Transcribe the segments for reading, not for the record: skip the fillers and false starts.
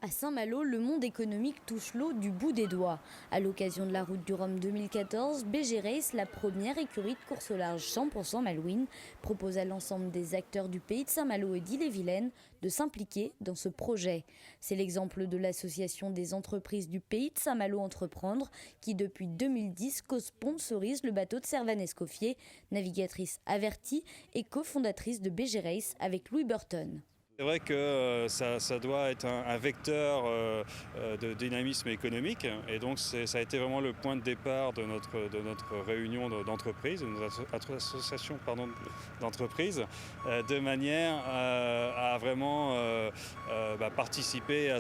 À Saint-Malo, le monde économique touche l'eau du bout des doigts. À l'occasion de la Route du Rhum 2014, BG Race, la première écurie de course au large 100% malouine, propose à l'ensemble des acteurs du pays de Saint-Malo et d'Ille-et-Vilaine de s'impliquer dans ce projet. C'est l'exemple de l'association des entreprises du pays de Saint-Malo Entreprendre qui, depuis 2010, co-sponsorise le bateau de Servan-Escoffier, navigatrice avertie et cofondatrice de BG Race avec Louis Burton. C'est vrai que ça doit être un vecteur de dynamisme économique et donc ça a été vraiment le point de départ de notre réunion d'entreprise, de notre association d'entreprise, de manière à vraiment participer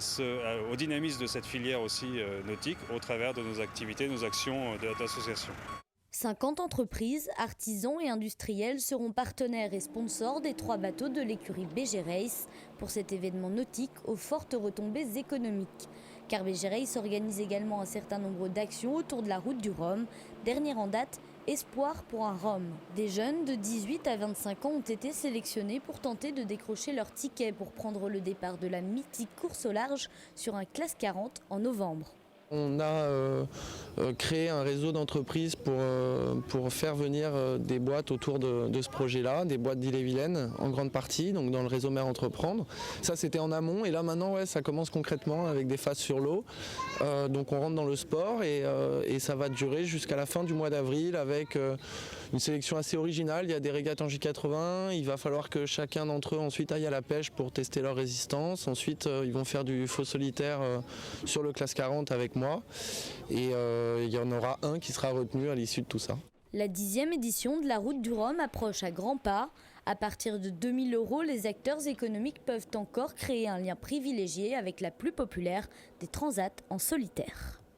au dynamisme de cette filière aussi nautique au travers de nos activités, nos actions d'association. 50 entreprises, artisans et industriels seront partenaires et sponsors des 3 bateaux de l'écurie BG Race pour cet événement nautique aux fortes retombées économiques. Car BG Race organise également un certain nombre d'actions autour de la route du Rhum. Dernière en date, Espoir pour un Rhum. Des jeunes de 18 à 25 ans ont été sélectionnés pour tenter de décrocher leur ticket pour prendre le départ de la mythique course au large sur un classe 40 en novembre. On a créé un réseau d'entreprises pour faire venir des boîtes autour de ce projet-là, des boîtes d'Ille-et-Vilaine en grande partie, donc dans le réseau Mer Entreprendre. Ça c'était en amont et là maintenant ça commence concrètement avec des phases sur l'eau. Donc on rentre dans le sport et ça va durer jusqu'à la fin du mois d'avril avec une sélection assez originale. Il y a des régates en J80, il va falloir que chacun d'entre eux ensuite aille à la pêche pour tester leur résistance. Ensuite ils vont faire du faux solitaire sur le classe 40 avec moi. Et il y en aura un qui sera retenu à l'issue de tout ça. La 10e édition de la Route du Rhum approche à grands pas. À partir de 2 000 €, les acteurs économiques peuvent encore créer un lien privilégié avec la plus populaire des transats en solitaire.